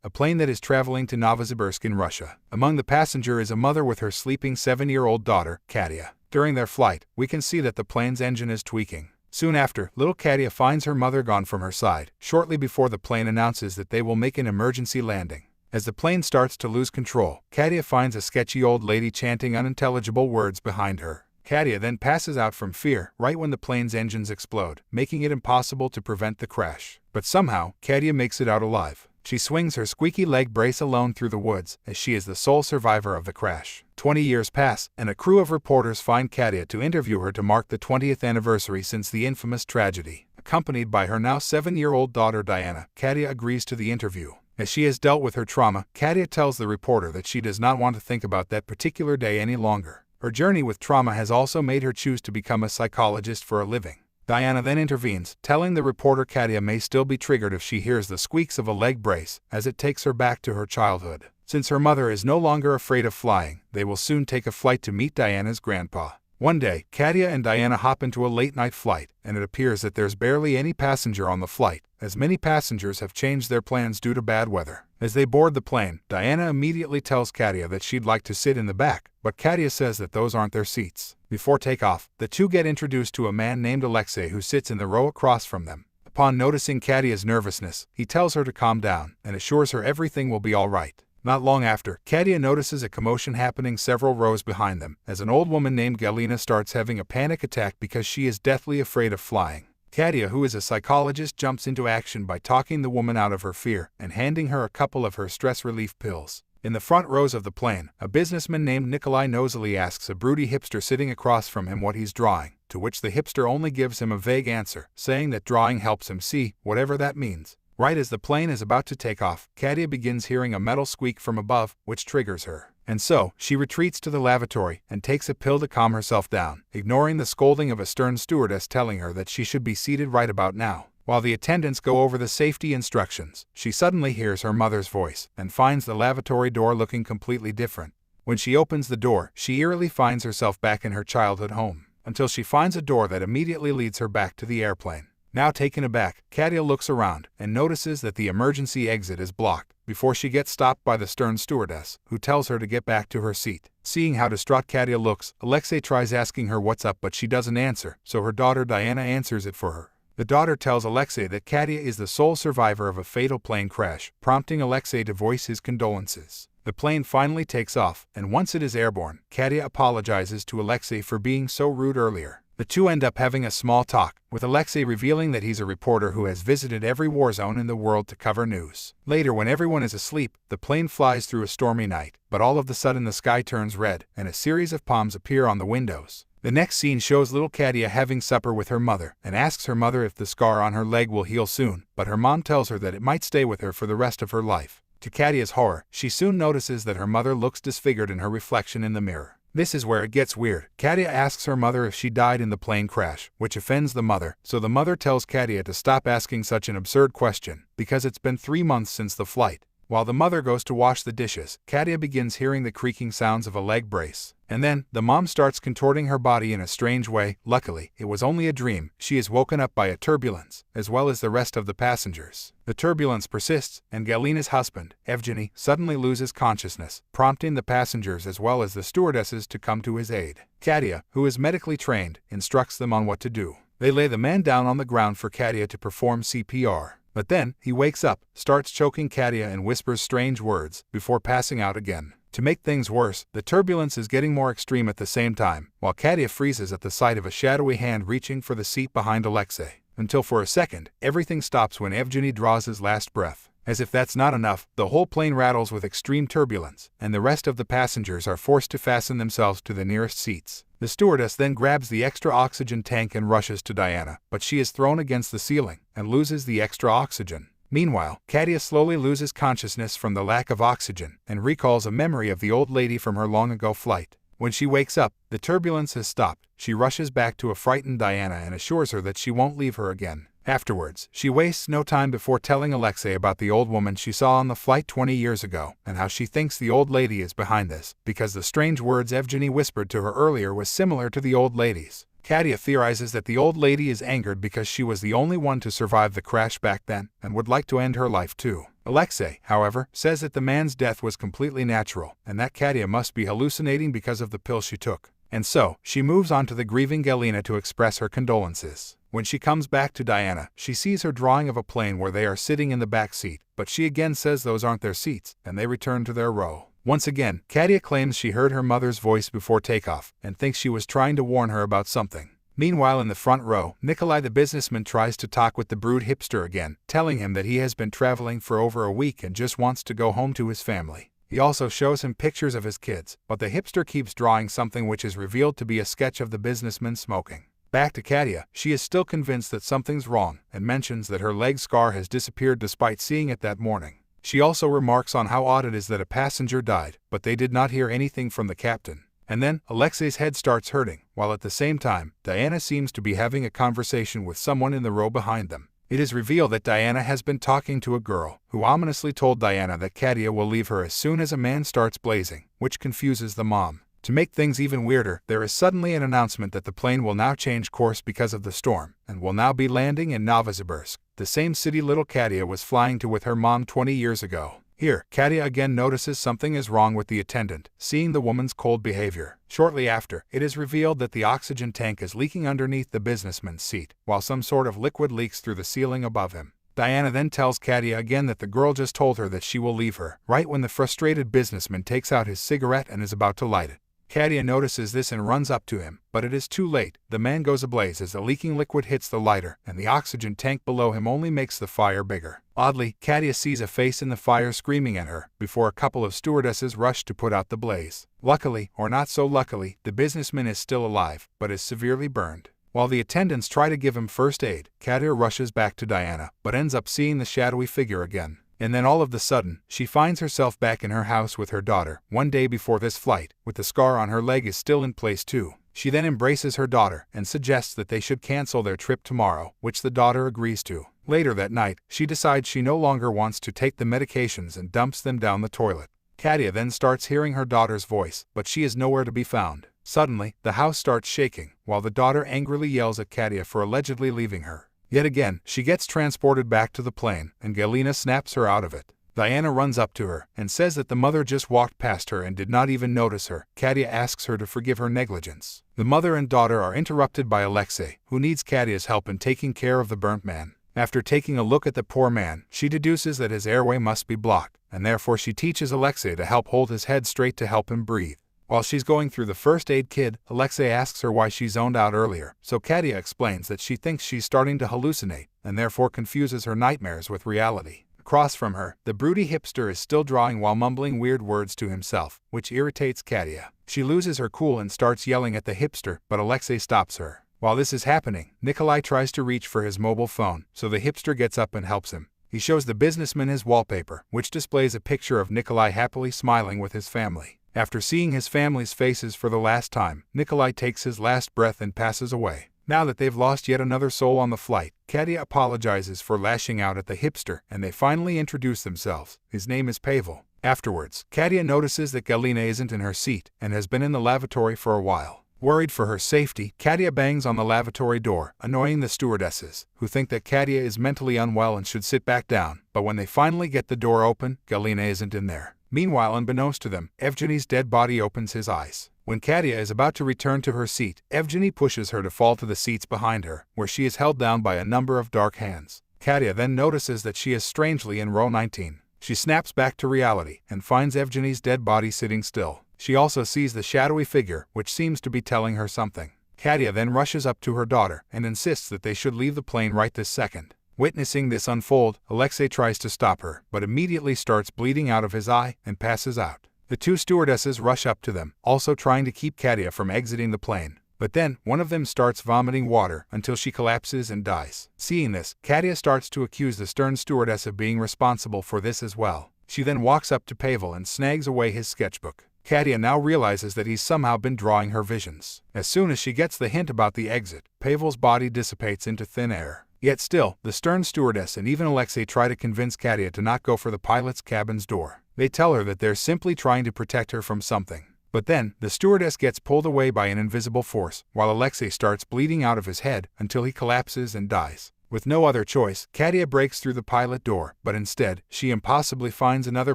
a plane that is traveling to Novosibirsk in Russia. Among the passengers is a mother with her sleeping 7-year-old daughter, Katya. During their flight, we can see that the plane's engine is tweaking. Soon after, little Katya finds her mother gone from her side, shortly before the plane announces that they will make an emergency landing. As the plane starts to lose control, Katya finds a sketchy old lady chanting unintelligible words behind her. Katya then passes out from fear right when the plane's engines explode, making it impossible to prevent the crash. But somehow, Katya makes it out alive. She swings her squeaky leg brace alone through the woods, as she is the sole survivor of the crash. 20 years pass, and a crew of reporters find Katya to interview her to mark the 20th anniversary since the infamous tragedy. Accompanied by her now 7-year-old daughter Diana, Katya agrees to the interview. As she has dealt with her trauma, Katya tells the reporter that she does not want to think about that particular day any longer. Her journey with trauma has also made her choose to become a psychologist for a living. Diana then intervenes, telling the reporter Katya may still be triggered if she hears the squeaks of a leg brace, as it takes her back to her childhood. Since her mother is no longer afraid of flying, they will soon take a flight to meet Diana's grandpa. One day, Katya and Diana hop into a late-night flight, and it appears that there's barely any passenger on the flight, as many passengers have changed their plans due to bad weather. As they board the plane, Diana immediately tells Katya that she'd like to sit in the back, but Katya says that those aren't their seats. Before takeoff, the two get introduced to a man named Alexei who sits in the row across from them. Upon noticing Katya's nervousness, he tells her to calm down and assures her everything will be all right. Not long after, Katya notices a commotion happening several rows behind them, as an old woman named Galina starts having a panic attack because she is deathly afraid of flying. Katya, who is a psychologist, jumps into action by talking the woman out of her fear and handing her a couple of her stress relief pills. In the front rows of the plane, a businessman named Nikolai nosily asks a broody hipster sitting across from him what he's drawing, to which the hipster only gives him a vague answer, saying that drawing helps him see, whatever that means. Right as the plane is about to take off, Katya begins hearing a metal squeak from above, which triggers her. And so, she retreats to the lavatory and takes a pill to calm herself down, ignoring the scolding of a stern stewardess telling her that she should be seated right about now. While the attendants go over the safety instructions, she suddenly hears her mother's voice and finds the lavatory door looking completely different. When she opens the door, she eerily finds herself back in her childhood home, until she finds a door that immediately leads her back to the airplane. Now taken aback, Katya looks around and notices that the emergency exit is blocked before she gets stopped by the stern stewardess, who tells her to get back to her seat. Seeing how distraught Katya looks, Alexei tries asking her what's up, but she doesn't answer, so her daughter Diana answers it for her. The daughter tells Alexei that Katya is the sole survivor of a fatal plane crash, prompting Alexei to voice his condolences. The plane finally takes off, and once it is airborne, Katya apologizes to Alexei for being so rude earlier. The two end up having a small talk, with Alexei revealing that he's a reporter who has visited every war zone in the world to cover news. Later, when everyone is asleep, the plane flies through a stormy night, but all of a sudden the sky turns red, and a series of palms appear on the windows. The next scene shows little Katya having supper with her mother, and asks her mother if the scar on her leg will heal soon, but her mom tells her that it might stay with her for the rest of her life. To Katya's horror, she soon notices that her mother looks disfigured in her reflection in the mirror. This is where it gets weird. Katya asks her mother if she died in the plane crash, which offends the mother, so the mother tells Katya to stop asking such an absurd question, because it's been 3 months since the flight. While the mother goes to wash the dishes, Katya begins hearing the creaking sounds of a leg brace. And then, the mom starts contorting her body in a strange way. Luckily, it was only a dream. She is woken up by a turbulence, as well as the rest of the passengers. The turbulence persists, and Galina's husband, Evgeny, suddenly loses consciousness, prompting the passengers as well as the stewardesses to come to his aid. Katya, who is medically trained, instructs them on what to do. They lay the man down on the ground for Katya to perform CPR. But then, he wakes up, starts choking Katya and whispers strange words, before passing out again. To make things worse, the turbulence is getting more extreme at the same time, while Katya freezes at the sight of a shadowy hand reaching for the seat behind Alexei. Until for a second, everything stops when Evgeny draws his last breath. As if that's not enough, the whole plane rattles with extreme turbulence, and the rest of the passengers are forced to fasten themselves to the nearest seats. The stewardess then grabs the extra oxygen tank and rushes to Diana, but she is thrown against the ceiling and loses the extra oxygen. Meanwhile, Katya slowly loses consciousness from the lack of oxygen and recalls a memory of the old lady from her long-ago flight. When she wakes up, the turbulence has stopped. She rushes back to a frightened Diana and assures her that she won't leave her again. Afterwards, she wastes no time before telling Alexei about the old woman she saw on the flight 20 years ago and how she thinks the old lady is behind this, because the strange words Evgeny whispered to her earlier was similar to the old lady's. Katya theorizes that the old lady is angered because she was the only one to survive the crash back then and would like to end her life too. Alexei, however, says that the man's death was completely natural, and that Katya must be hallucinating because of the pill she took. And so, she moves on to the grieving Galina to express her condolences. When she comes back to Diana, she sees her drawing of a plane where they are sitting in the back seat, but she again says those aren't their seats, and they return to their row. Once again, Katya claims she heard her mother's voice before takeoff, and thinks she was trying to warn her about something. Meanwhile, in the front row, Nikolai the businessman tries to talk with the brood hipster again, telling him that he has been traveling for over a week and just wants to go home to his family. He also shows him pictures of his kids, but the hipster keeps drawing something which is revealed to be a sketch of the businessman smoking. Back to Katya, she is still convinced that something's wrong, and mentions that her leg scar has disappeared despite seeing it that morning. She also remarks on how odd it is that a passenger died, but they did not hear anything from the captain. And then, Alexei's head starts hurting, while at the same time, Diana seems to be having a conversation with someone in the row behind them. It is revealed that Diana has been talking to a girl, who ominously told Diana that Katya will leave her as soon as a man starts blazing, which confuses the mom. To make things even weirder, there is suddenly an announcement that the plane will now change course because of the storm, and will now be landing in Novosibirsk, the same city little Katya was flying to with her mom 20 years ago. Here, Katya again notices something is wrong with the attendant, seeing the woman's cold behavior. Shortly after, it is revealed that the oxygen tank is leaking underneath the businessman's seat, while some sort of liquid leaks through the ceiling above him. Diana then tells Katya again that the girl just told her that she will leave her, right when the frustrated businessman takes out his cigarette and is about to light it. Katya notices this and runs up to him, but it is too late. The man goes ablaze as the leaking liquid hits the lighter, and the oxygen tank below him only makes the fire bigger. Oddly, Katya sees a face in the fire screaming at her, before a couple of stewardesses rush to put out the blaze. Luckily, or not so luckily, the businessman is still alive, but is severely burned. While the attendants try to give him first aid, Katya rushes back to Diana, but ends up seeing the shadowy figure again. And then all of a sudden, she finds herself back in her house with her daughter, one day before this flight, with the scar on her leg is still in place too. She then embraces her daughter and suggests that they should cancel their trip tomorrow, which the daughter agrees to. Later that night, she decides she no longer wants to take the medications and dumps them down the toilet. Katya then starts hearing her daughter's voice, but she is nowhere to be found. Suddenly, the house starts shaking, while the daughter angrily yells at Katya for allegedly leaving her. Yet again, she gets transported back to the plane, and Galina snaps her out of it. Diana runs up to her, and says that the mother just walked past her and did not even notice her. Katya asks her to forgive her negligence. The mother and daughter are interrupted by Alexei, who needs Katya's help in taking care of the burnt man. After taking a look at the poor man, she deduces that his airway must be blocked, and therefore she teaches Alexei to help hold his head straight to help him breathe. While she's going through the first aid kit, Alexei asks her why she zoned out earlier, so Katya explains that she thinks she's starting to hallucinate, and therefore confuses her nightmares with reality. Across from her, the broody hipster is still drawing while mumbling weird words to himself, which irritates Katya. She loses her cool and starts yelling at the hipster, but Alexei stops her. While this is happening, Nikolai tries to reach for his mobile phone, so the hipster gets up and helps him. He shows the businessman his wallpaper, which displays a picture of Nikolai happily smiling with his family. After seeing his family's faces for the last time, Nikolai takes his last breath and passes away. Now that they've lost yet another soul on the flight, Katya apologizes for lashing out at the hipster, and they finally introduce themselves. His name is Pavel. Afterwards, Katya notices that Galina isn't in her seat, and has been in the lavatory for a while. Worried for her safety, Katya bangs on the lavatory door, annoying the stewardesses, who think that Katya is mentally unwell and should sit back down, but when they finally get the door open, Galina isn't in there. Meanwhile, unbeknownst to them, Evgeny's dead body opens his eyes. When Katya is about to return to her seat, Evgeny pushes her to fall to the seats behind her, where she is held down by a number of dark hands. Katya then notices that she is strangely in row 19. She snaps back to reality, and finds Evgeny's dead body sitting still. She also sees the shadowy figure, which seems to be telling her something. Katya then rushes up to her daughter, and insists that they should leave the plane right this second. Witnessing this unfold, Alexei tries to stop her, but immediately starts bleeding out of his eye and passes out. The two stewardesses rush up to them, also trying to keep Katya from exiting the plane. But then, one of them starts vomiting water until she collapses and dies. Seeing this, Katya starts to accuse the stern stewardess of being responsible for this as well. She then walks up to Pavel and snags away his sketchbook. Katya now realizes that he's somehow been drawing her visions. As soon as she gets the hint about the exit, Pavel's body dissipates into thin air. Yet still, the stern stewardess and even Alexei try to convince Katya to not go for the pilot's cabin's door. They tell her that they're simply trying to protect her from something. But then, the stewardess gets pulled away by an invisible force, while Alexei starts bleeding out of his head until he collapses and dies. With no other choice, Katia breaks through the pilot door, but instead, she impossibly finds another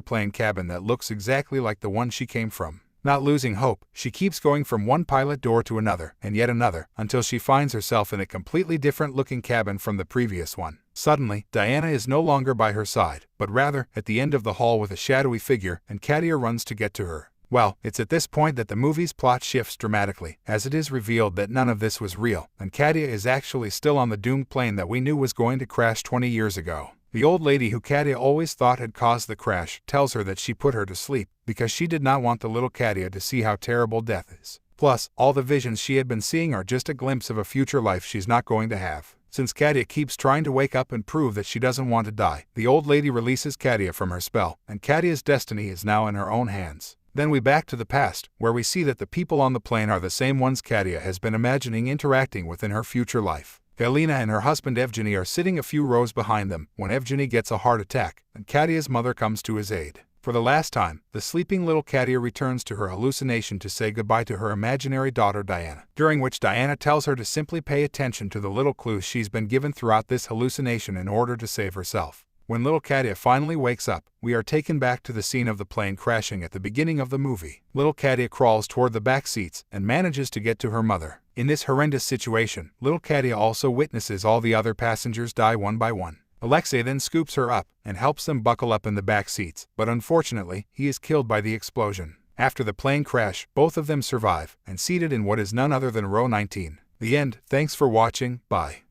plane cabin that looks exactly like the one she came from. Not losing hope, she keeps going from one pilot door to another, and yet another, until she finds herself in a completely different-looking cabin from the previous one. Suddenly, Diana is no longer by her side, but rather at the end of the hall with a shadowy figure, and Katia runs to get to her. Well, it's at this point that the movie's plot shifts dramatically, as it is revealed that none of this was real, and Katia is actually still on the doomed plane that we knew was going to crash 20 years ago. The old lady who Katia always thought had caused the crash tells her that she put her to sleep because she did not want the little Katia to see how terrible death is. Plus, all the visions she had been seeing are just a glimpse of a future life she's not going to have. Since Katia keeps trying to wake up and prove that she doesn't want to die, the old lady releases Katia from her spell, and Katia's destiny is now in her own hands. Then we back to the past, where we see that the people on the plane are the same ones Katia has been imagining interacting with in her future life. Galina and her husband Evgeny are sitting a few rows behind them when Evgeny gets a heart attack, and Katia's mother comes to his aid. For the last time, the sleeping little Katia returns to her hallucination to say goodbye to her imaginary daughter Diana, during which Diana tells her to simply pay attention to the little clues she's been given throughout this hallucination in order to save herself. When little Katia finally wakes up, we are taken back to the scene of the plane crashing at the beginning of the movie. Little Katia crawls toward the back seats and manages to get to her mother. In this horrendous situation, little Katia also witnesses all the other passengers die one by one. Alexei then scoops her up and helps them buckle up in the back seats, but unfortunately, he is killed by the explosion. After the plane crash, both of them survive, and seated in what is none other than row 19. The end. Thanks for watching. Bye.